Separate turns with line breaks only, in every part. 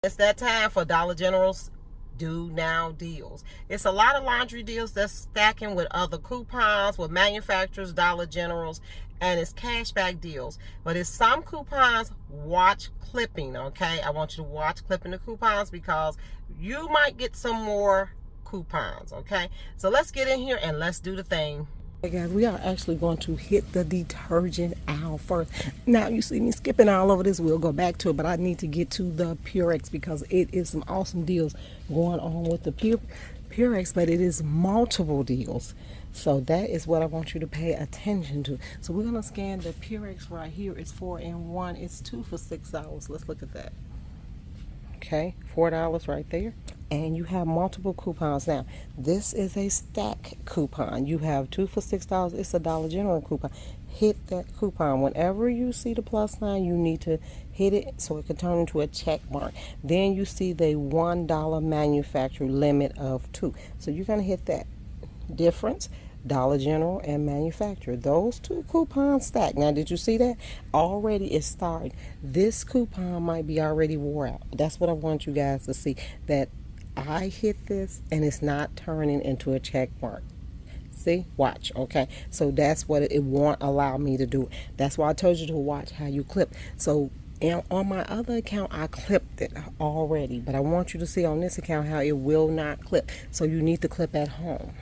It's that time for Dollar General's Do Now deals. It's a lot of laundry deals that's stacking with other coupons, with manufacturers, Dollar Generals, and it's cashback deals. But it's some coupons, watch clipping, okay? I want you to watch clipping the coupons because you might get some more coupons, okay? So let's get in here and let's do the thing. Hey guys, we are actually going to hit the detergent aisle first. Now you see me skipping all over this. We'll go back to it, but I need to get to the Purex because it is some awesome deals going on with the Purex, but it is multiple deals. So that is what I want you to pay attention to. So we're gonna scan the Purex right here. It's 4-in-1. It's 2 for $6. Let's look at that. Okay, $4 right there. And you have multiple coupons. Now, this is a stack coupon. You have 2 for $6. It's a Dollar General coupon. Hit that coupon. Whenever you see the plus sign, you need to hit it so it can turn into a check mark. Then you see the $1 manufacturer limit of 2. So you're going to hit that difference. Dollar General and manufacturer. Those two coupons stack. Now, did you see that? Already it's starting. This coupon might be already wore out. That's what I want you guys to see. That I hit this and it's not turning into a check mark. See? Watch. Okay. So that's what it won't allow me to do. That's why I told you to watch how you clip. So on my other account, I clipped it already. But I want you to see on this account how it will not clip. So you need to clip at home.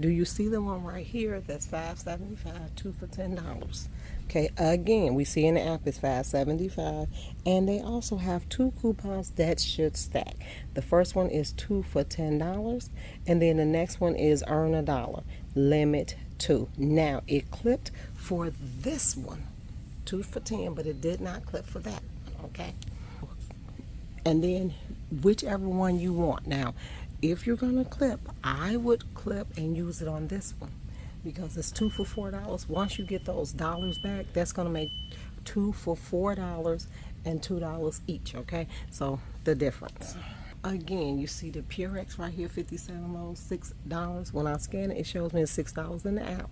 Do you see the one right here that's $5.75, 2 for $10? Okay, again, we see in the app it's $5.75, and they also have 2 coupons that should stack. The first one is 2 for $10, and then the next one is earn $1, limit 2. Now it clipped for this one, 2 for 10, but it did not clip for that one, okay? And then whichever one you want. Now, if you're gonna clip, I would clip and use it on this one because it's 2 for $4. Once you get those dollars back, that's gonna make 2 for $4 and $2 each, okay? So the difference. Again, you see the Purex right here, 57 of those, $6. When I scan it, it shows me it's $6 in the app.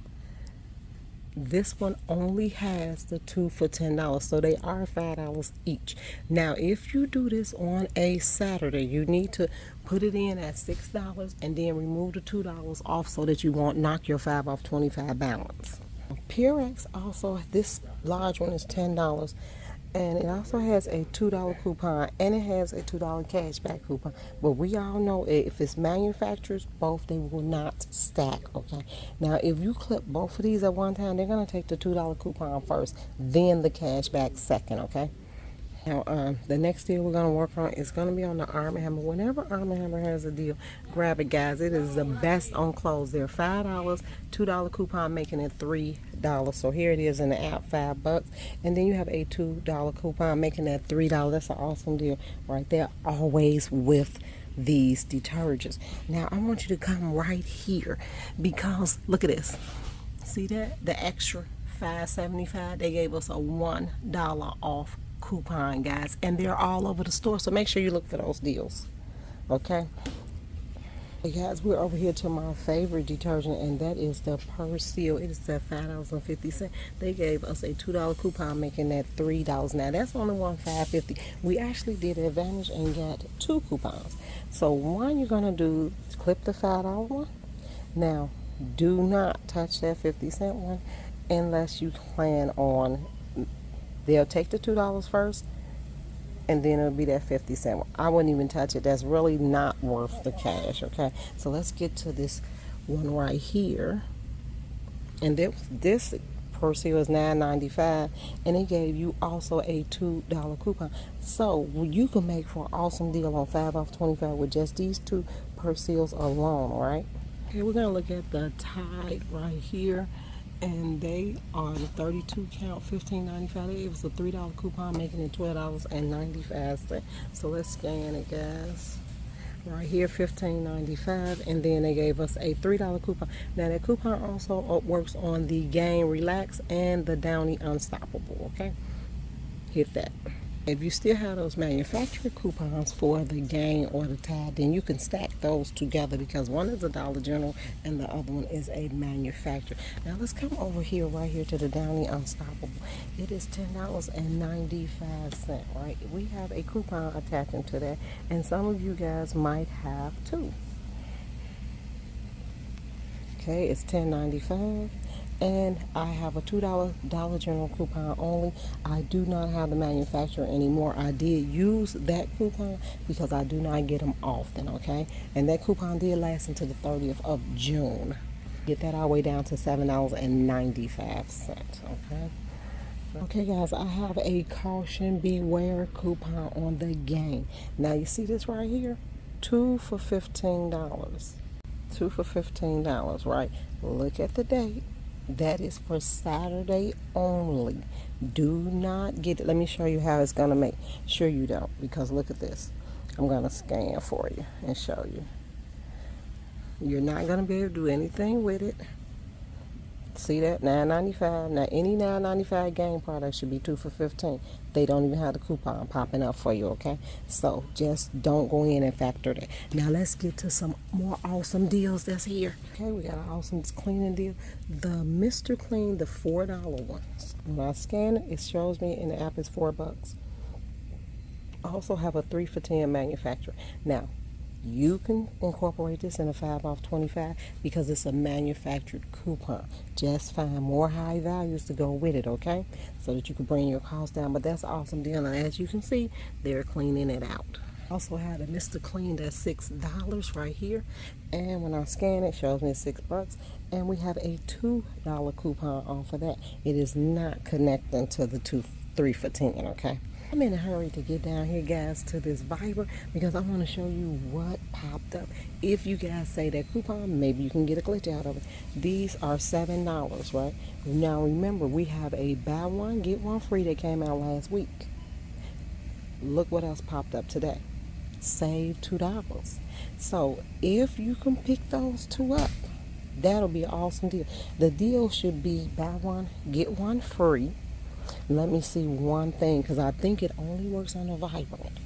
This one only has the 2 for $10, so they are $5 each. Now, if you do this on a Saturday, you need to put it in at $6 and then remove the $2 off so that you won't knock your 5 off 25 balance. Purex also, this large one is $10. And it also has a $2 coupon, and it has a $2 cashback coupon. But we all know if it's manufacturers, both, they will not stack, okay? Now, if you clip both of these at one time, they're going to take the $2 coupon first, then the cashback second, okay? Now, the next deal we're going to work on is going to be on the Arm & Hammer. Whenever Arm & Hammer has a deal, grab it, guys. It is the best on clothes. They're $5, $2 coupon, making it $3. So here it is in the app, $5. And then you have a $2 coupon, making that $3. That's an awesome deal right there, always with these detergents. Now, I want you to come right here because look at this. See that? The extra $5.75, they gave us a $1 off coupon, guys, and they're all over the store, so make sure you look for those deals, okay? Hey guys, we're over here to my favorite detergent, and that is the Persil. It is at $5.50. They gave us a $2 coupon, making that $3. Now that's only one $5.50. We actually did advantage and got 2 coupons. So one you're gonna do is clip the $5 one. Now do not touch that 50-cent one unless you plan on. They'll take the $2 first, and then it'll be that 50-cent one. I wouldn't even touch it. That's really not worth the cash, okay? So let's get to this one right here. And this Persil is $9.95, and it gave you also a $2 coupon. So you can make for an awesome deal on 5 off 25 with just these 2 Persils alone, all right? Okay, we're going to look at the Tide right here. And they are the 32 count, $15.95. It was a $3 coupon, making it $12.95. So let's scan it, guys. Right here, $15.95, and then they gave us a $3 coupon. Now that coupon also works on the Gain Relax and the Downy Unstoppable. Okay, hit that. If you still have those manufacturer coupons for the Gain or the Tide, then you can stack those together because one is a Dollar General and the other one is a manufacturer. Now let's come over here, right here to the Downy Unstoppable. It is $10.95, right? We have a coupon attaching to that, and some of you guys might have too. Okay, it's $10.95. And I have a $2 Dollar General coupon only. I do not have the manufacturer anymore. I did use that coupon because I do not get them often, okay? And that coupon did last until the 30th of June. Get that all the way down to $7.95, okay? Okay, guys, I have a Caution Beware coupon on the Gain. Now, you see this right here? 2 for $15. 2 for $15, right? Look at the date. That is for Saturday only. Do not get it. Let me show you how it's going to make sure you don't, because look at this. I'm going to scan for you and show you. You're not going to be able to do anything with it. See that? $9.95. Now, any $9.95 Gain product should be 2 for $15. They don't even have the coupon popping up for you, okay? So, just don't go in and factor that. Now, let's get to some more awesome deals that's here. Okay, we got an awesome cleaning deal. The Mr. Clean, the $4 ones. When I scan it, it shows me in the app it's $4. I also have a 3 for $10 manufacturer. Now, you can incorporate this in a 5 off 25 because it's a manufactured coupon. Just find more high values to go with it, okay? So that you can bring your costs down. But that's an awesome deal. And as you can see, they're cleaning it out. Also had a Mr. Clean that's $6 right here. And when I scan it, it shows me $6. And we have a $2 coupon on for that. It is not connecting to the 3 for $10, okay? I'm in a hurry to get down here, guys, to this Viber because I want to show you what popped up. If you guys say that coupon, maybe you can get a glitch out of it. These are $7, right? Now, remember, we have a buy one, get one free that came out last week. Look what else popped up today. Save $2. So, if you can pick those two up, that'll be an awesome deal. The deal should be buy one, get one free. Let me see one thing, because I think it only works on a Vibrant,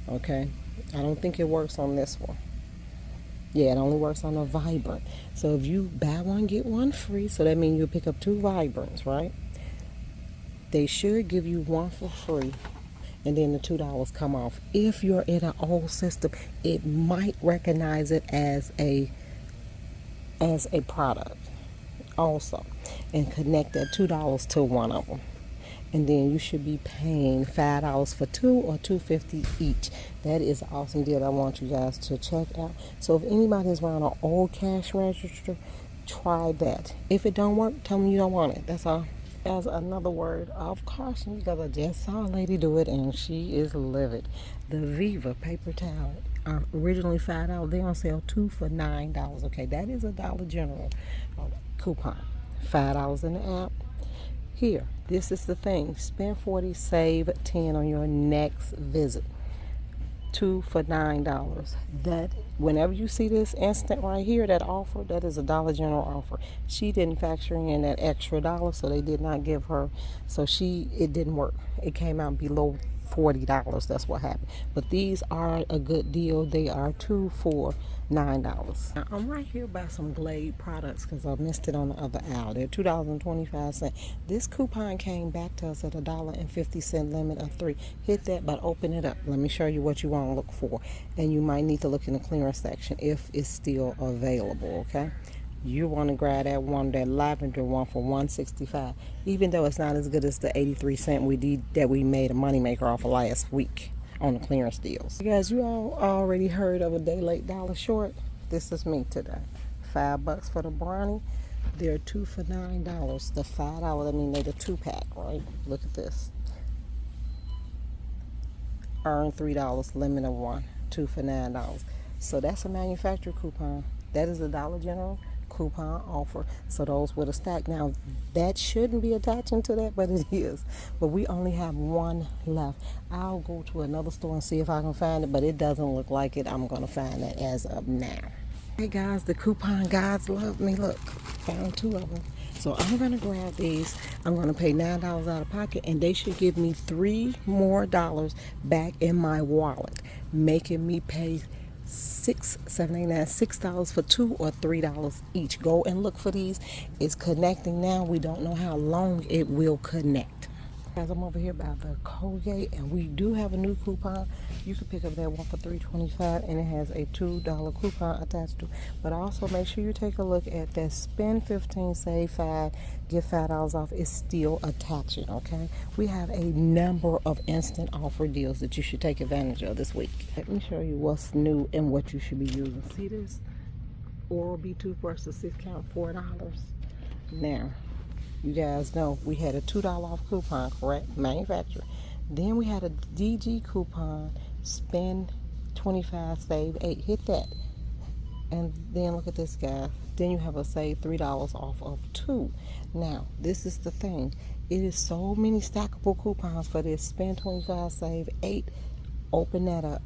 okay? I don't think it works on this one. Yeah, it only works on a Vibrant. So if you buy one, get one free, so that means you'll pick up 2 Vibrants, right? They should give you one for free, and then the $2 come off. If you're in an old system, it might recognize it as a product also, and connect that $2 to one of them. And then you should be paying $5 for 2 or $2.50 each. That is an awesome deal I want you guys to check out. So if anybody is around an old cash register, try that. If it don't work, tell them you don't want it. That's all. As another word of caution, because I just saw a lady do it and she is livid. The Viva paper towel are originally $5. They're on sale 2 for $9. Okay, that is a Dollar General coupon. $5 in the app. Here, this is the thing. Spend 40, save 10 on your next visit. 2 for $9. That, whenever you see this instant right here, that offer, that is a Dollar General offer. She didn't factor in that extra dollar, so they did not give her. So it didn't work. It came out below $40. That's what happened. But these are a good deal. They are 2 for $9. Now, I'm right here by some Glade products because I missed it on the other aisle. They're $2.25. This coupon came back to us at $1.50 limit of 3. Hit that, but open it up. Let me show you what you want to look for. And you might need to look in the clearance section if it's still available, okay? You want to grab that one, that lavender one, for $1.65, even though it's not as good as the 83-cent we made a moneymaker off of last week on the clearance deals. You guys, you all already heard of a day late, dollar short. This is me today. $5 for the Brawny. They're 2 for $9. The $5, I mean, they're the 2-pack, right? Look at this. Earn $3, limit of 1, 2 for $9. So that's a manufacturer coupon. That is a Dollar General coupon offer. So those with a stack. Now, that shouldn't be attaching to that, but it is. But we only have one left. I'll go to another store and see if I can find it, but it doesn't look like it. I'm going to find that as of now. Hey guys, the coupon gods love me. Look, found 2 of them. So I'm gonna grab these. I'm gonna pay $9 out of pocket, and they should give me $3 more back in my wallet, making me pay $6 for 2 or $3 each. Go and look for these. It's connecting now. We don't know how long it will connect. Guys, I'm over here by the Colgate, and we do have a new coupon. You can pick up that one for $3.25, and it has a $2 coupon attached to it. But also make sure you take a look at that spend 15, save 5, get $5 off. It's still attaching, okay? We have a number of instant offer deals that you should take advantage of this week. Let me show you what's new and what you should be using. See this? Oral-B toothbrush, the 6 count, $4. Now, you guys know we had a $2 off coupon, correct? Manufacturer. Then we had a DG coupon, spend 25, save 8. Hit that. And then look at this, guys. Then you have a save $3 off of 2. Now, this is the thing. It is so many stackable coupons for this. Spend 25, save 8. Open that up.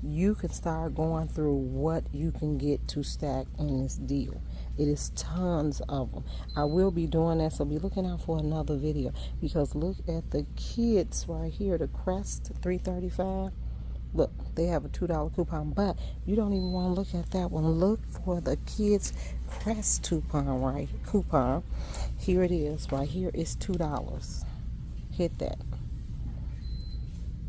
You can start going through what you can get to stack in this deal. It is tons of them. I will be doing that, so be looking out for another video, because look at the kids right here, the Crest 335. Look, they have a $2 coupon, but you don't even want to look at that one. Look for the kids Crest coupon, right? Coupon. Here it is, right here. It's $2. Hit that.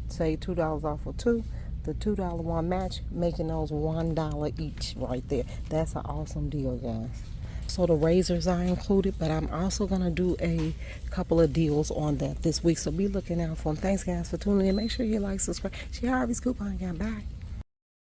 Say $2 off for 2. The $2 one match, making those $1 each right there. That's an awesome deal, guys. So the razors are included, but I'm also going to do a couple of deals on that this week. So be looking out for them. Thanks, guys, for tuning in. Make sure you like, subscribe, share Harvey's coupon. Bye.